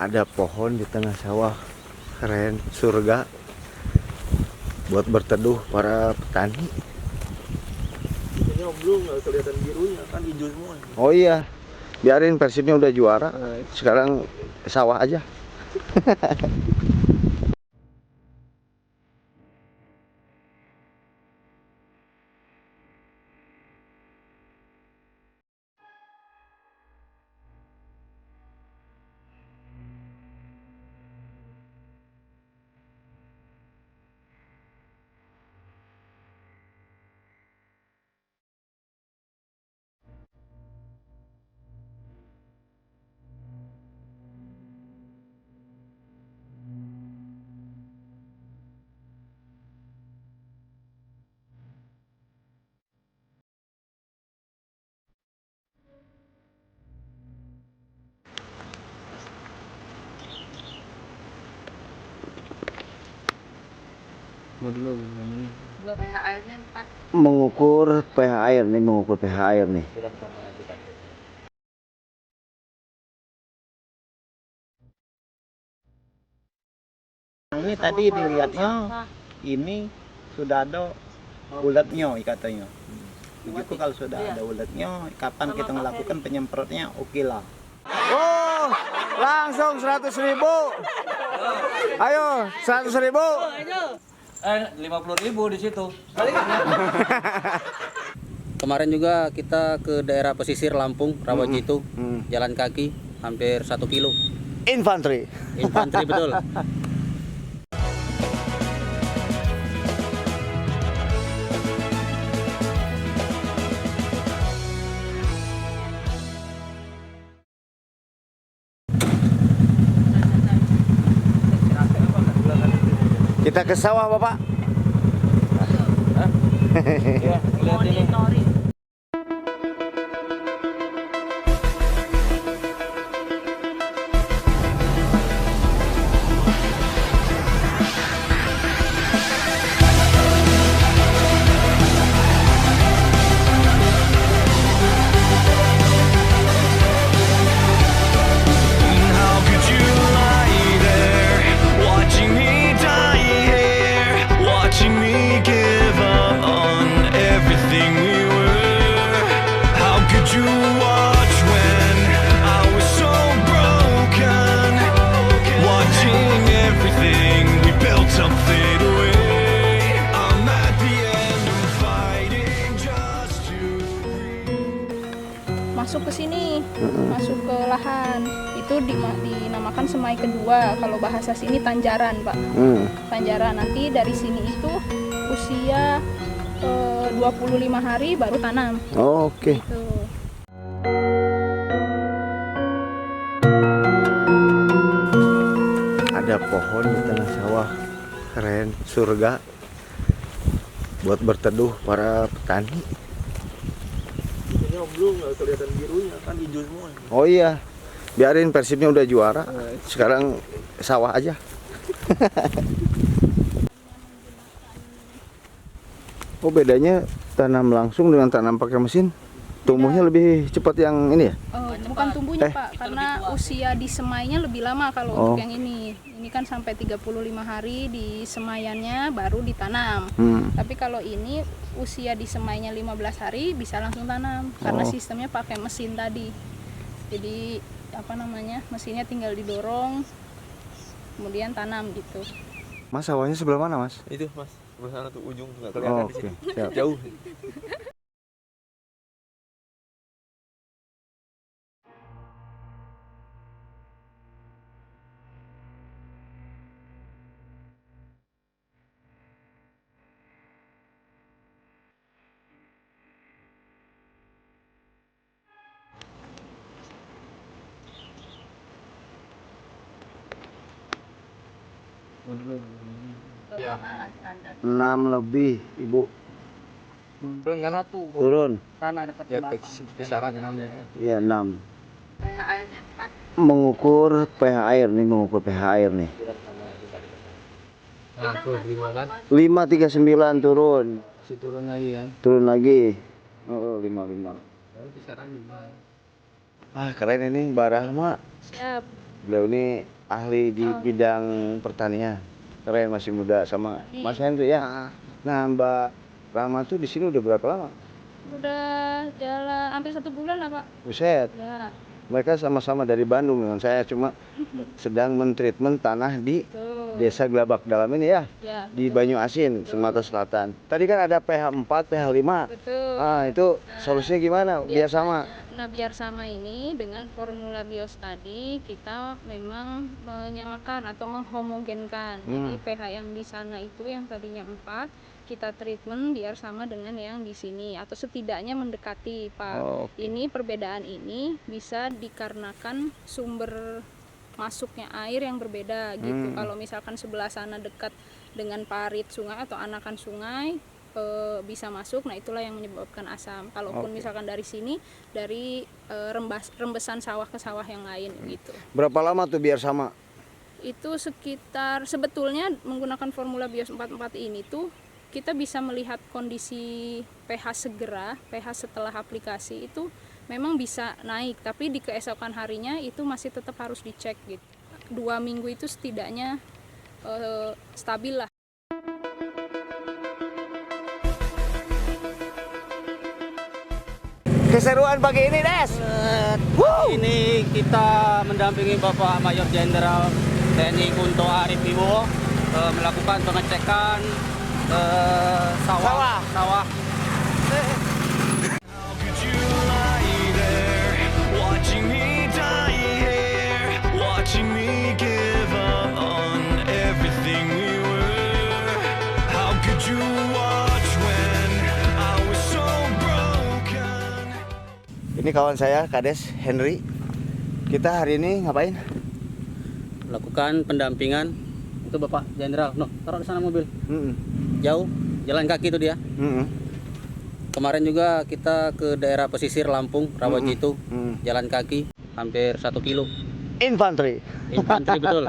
Ada pohon di tengah sawah, keren, surga buat berteduh para petani. Ini belum nggak kelihatan birunya, kan hijau semua. Oh iya, biarin, Persibnya udah juara, sekarang sawah aja. pH airnya 4. Mengukur pH air nih, mengukur pH air nih. Ini tadi dilihatnya, ini sudah ada ulatnya katanya. Begitu kalau sudah ada ulatnya, kapan kita melakukan penyemprotnya, oke lah. Oh, langsung 100.000. Ayo, 100.000. 50.000 di situ. Kemarin juga kita ke daerah pesisir Lampung, Rawajitu, jalan kaki hampir 1 kilo. Infanteri. Infanteri betul. Kita ke sawah, Bapak. Iya, lihat ini. Masuk ke sini, masuk ke lahan. Itu dinamakan semai kedua. Kalau bahasa sini tanjaran, Pak. Tanjaran. Nanti dari sini itu usia 25 hari baru tanam. Oh, oke. Gitu. Ada pohon di tengah sawah, keren, surga buat berteduh para petani. Ini belum nggak kelihatan birunya, kan hijau semua. Oh iya, biarin, Persibnya udah juara, sekarang sawah aja. Oh, bedanya tanam langsung dengan tanam pakai mesin, tumbuhnya lebih cepat yang ini ya? Bukan tumbuhnya, Pak, karena usia di semainya lebih lama kalau untuk yang ini. Ini kan sampai 35 hari di semaiannya baru ditanam. Tapi kalau ini usia di semainya 15 hari bisa langsung tanam karena sistemnya pakai mesin tadi. Jadi apa namanya? Mesinnya tinggal didorong kemudian tanam gitu. Mas, sawahnya sebelah mana, Mas? Itu Mas, sebelah sana tuh ujung nggak kelihatan di Oke, sini. siap. Jauh. Ya. 6 lebih, Ibu. Turun kan tuh. Turun. Sana dekat ya, kisaran namanya. Iya, 6. pH airnya 4. Mengukur pH air nih, mengukur pH air nih. Nah, tuh 5 kan. 539 turun. Si turun lagi kan. Turun lagi. Oh, 55. Kisaran 5. Ah, keren ini, Mbak Rahma. Siap. Beliau ini ahli di bidang pertanian. Keren, masih muda sama Mas Hendri ya. Nah, Mbak Rama tuh di sini udah berapa lama? Udah jalan hampir 1 bulan lah Pak. Buset. Ya, Mereka sama-sama dari Bandung dengan saya, cuma sedang mentreatment tanah di betul. Desa Gelabak Dalam ini ya, Ya, di Banyu Asin, Sumatera Selatan. Tadi kan ada pH 4, pH 5. betul. Ah, itu solusinya gimana? Biar sama. Nah, biar sama ini dengan formula BIOS tadi kita memang menyamakan atau menghomogenkan. Jadi pH yang di sana itu yang tadinya 4, kita treatment biar sama dengan yang di sini atau setidaknya mendekati, Pak. Oh, oke. Ini perbedaan ini bisa dikarenakan sumber masuknya air yang berbeda gitu. Kalau misalkan sebelah sana dekat dengan parit sungai atau anakan sungai bisa masuk, nah itulah yang menyebabkan asam. Kalaupun misalkan dari sini dari rembesan sawah ke sawah yang lain gitu. Berapa lama tuh biar sama? Itu sekitar sebetulnya menggunakan formula BIOS 44 ini tuh kita bisa melihat kondisi pH segera, pH setelah aplikasi itu memang bisa naik, tapi di keesokan harinya itu masih tetap harus dicek gitu. 2 minggu itu setidaknya stabil lah. Keseruan pagi ini, Des. Ini kita mendampingi Bapak Mayor Jenderal TNI Kunto Arif Wibowo melakukan pengecekan sawah. How could you lie there, watching me die here, watching me give up on everything we were? How could you watch when I was so broken? Ini kawan saya, Kades Henry. Kita hari ini ngapain? Melakukan pendampingan. Itu Bapak Jenderal. Noh, taruh di sana mobil. Jauh, jalan kaki itu dia. Kemarin juga kita ke daerah pesisir Lampung, Rawajitu, jalan kaki hampir 1 kilo. Infanteri. Infanteri betul.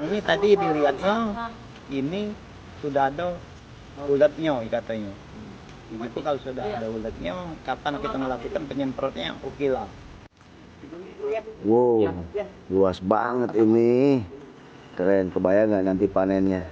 Ini tadi dilihatnya ini sudah ada ulatnya katanya. Itu kalau sudah ada ulatnya, kapan kita melakukan penyemprotnya? Oke lah. Wow, luas banget ini. Keren, kebayang nggak nanti panennya?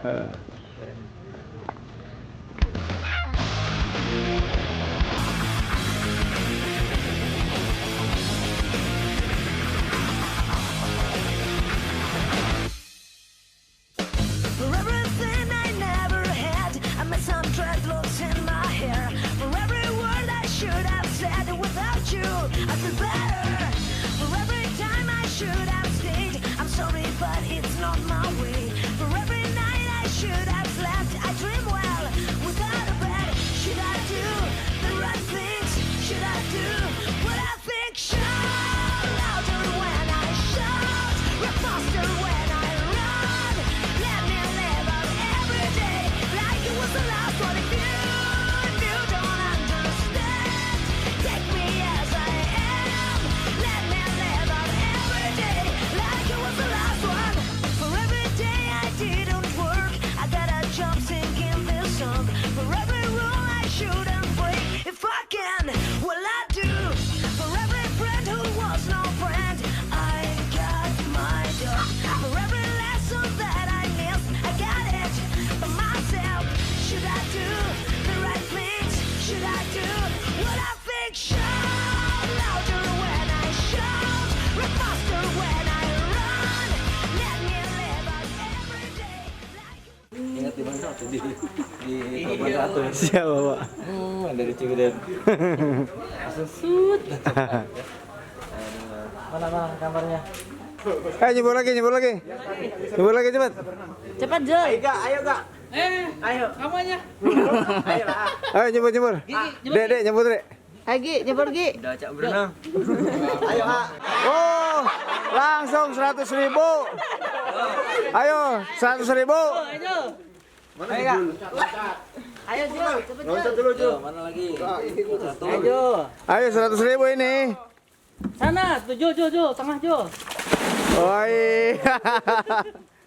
For everything I never had, I made some dreadlocks in my hair. For every word I should have said, without you, I feel better. For every time I should have stayed, I'm sorry, but it's not my way. For every night I should have slept, I dream well without a bed. Should I do the right things? Should I do what I think? Shout louder when I shout, run faster when I run. Let me live out every day like it was the last one. If you don't understand, take me as I am. Let me live out every day like it was the last one. For every day I didn't work, I got a job singing this song. For every rule I shouldn't break, if I can, will I do? For every friend who was no friend, I got my dog. For every lesson that I missed, I got it for myself. Should I do the right things? Should I do what I think? Shout louder when I shout, run faster when I run. Let me live out every day like Ingat di mana tuh di Pelabuhan Ratu. Siapa, Pak? Dari Cibeden. Susut. Mana kamarnya? Nyebur lagi. Nyebur lagi cepat. cepat Jo. Ayo Kak. Ayo nyebur. Dek, nyebur, Dek. Gi, nyebur Gi. Udah cak berenang. Ayo Kak. Oh, langsung 100.000. Ayo, 100.000. Ayo Jo, cepet Jo. Loncat dulu Jo. Mana lagi? Ayo 100.000 ini. Sana, tuh Jo, tengah Jo. Oi.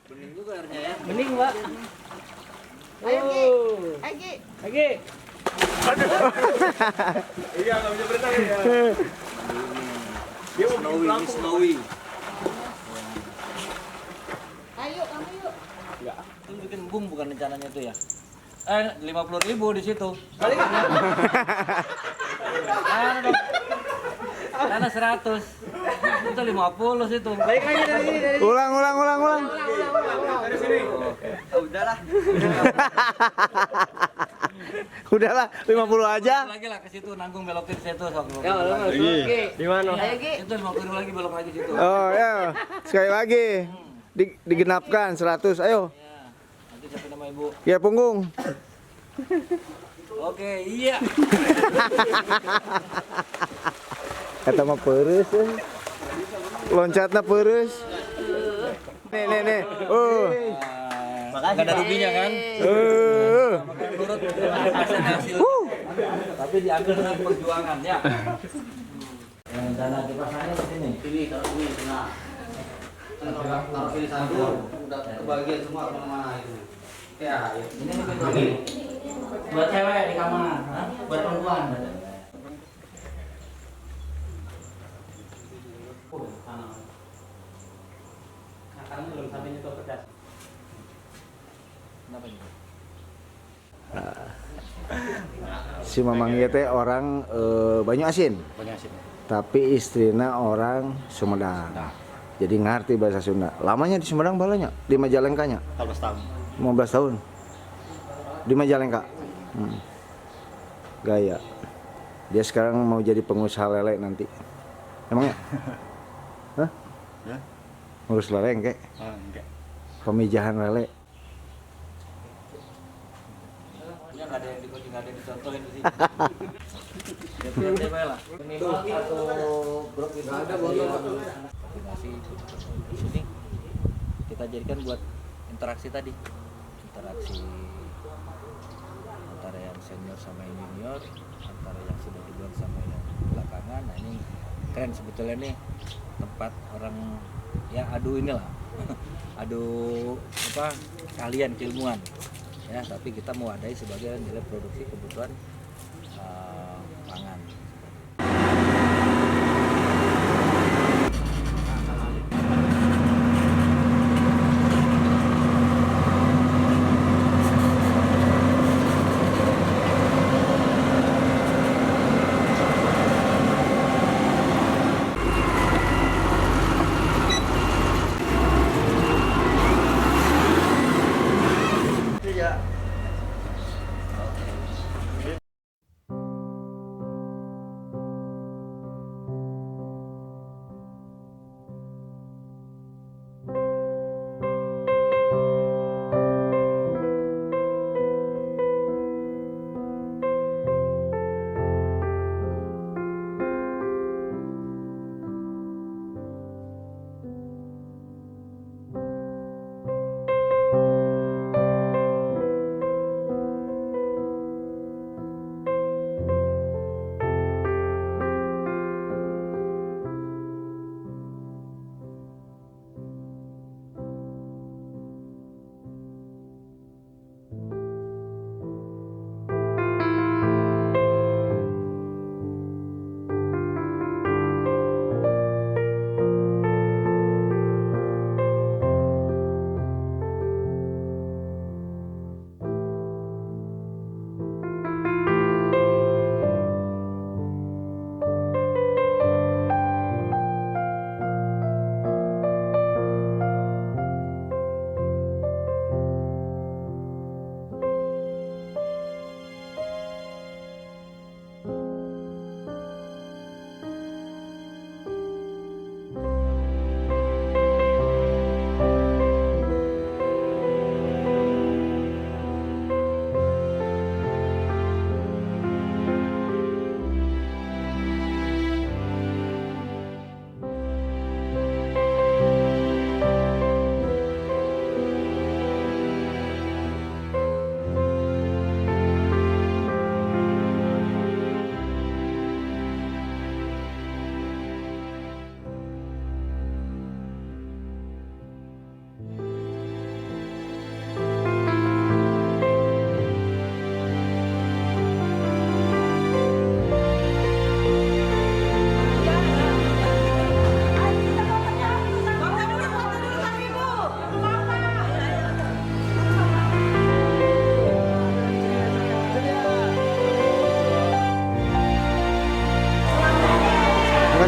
Bening juga airnya ya. Bening, Mbak. Ayo Gi. Ayo Gi. Lagi. Iya, enggak bisa berenang ya. Snowy. Ayo kamu yuk. Itu bikin bung bukan rencananya itu ya. 50.000 di situ. Karena 100. Itu 50 situ. Balik lagi dari Ulang. Dari sini. udahlah. Udahlah, 50 aja. Lagi lah ke situ nanggung belokin situ sok. Di mana? Ayo Gi. Itu 50 lagi belok lagi situ. Oh, ya. Sekali lagi. Digenapkan 100. Ayo. Ya. Nanti siapa nama Ibu? Ya punggung. Oke, iya. Kata mah peres. Loncatnya peres. Nih. Oh. Enggak ada ruginya kan? Menurut hasil. Tapi diambil dengan perjuangan ya. Yang dana dipasangnya di sini. Ini taruh sini tengah. Taruh sini satu udah kebagian semua kemana-mana itu. Ya, ini buat cewek di kamar, buat perempuan. Karena belum sampai nyetor pedas. Kenapa ini? Si Mamang ieu teh orang Banyu Asin, Banyak sih. tapi istrina orang Sumedang. Jadi ngerti bahasa Sunda. Lamanya di Sumedang balanya, di Majalengkanya. 14 tahun. 15 tahun. Di Majalengka. Gaya. Dia sekarang mau jadi pengusaha lele nanti. Emangnya? Hah? Hah? Ngurus lele engke? Oh, enggak. Pemijahan lele. Pokoknya nggak ada yang dikunci, nggak ada yang dicontohin di sini. Ya lah. Minimal satu grup itu ada masih di sini kita jadikan buat interaksi tadi, interaksi antara yang senior sama yang junior, antara yang sudah duluan sama yang belakangan. Nah ini keren sebetulnya nih, tempat orang ya adu inilah adu apa kalian keilmuan ya, tapi kita mau adai sebagai nilai produksi kebutuhan pangan.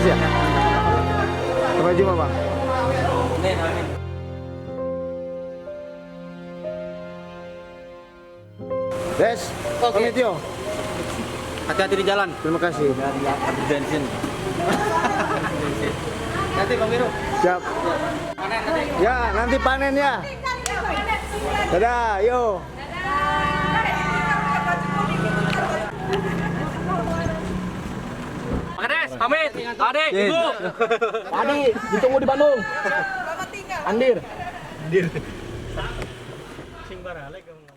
makasih ya. Sampai jumpa Bang. Des, pamit yo. Hati-hati di jalan. Terima kasih. Bensin. Nanti Bang Biru. Siap. Ya, nanti panen ya. Dadah, yo. Pak Kades, pamit. Adik, Ibu. Adi, ditunggu di Bandung. Andir. Sing barale kamu.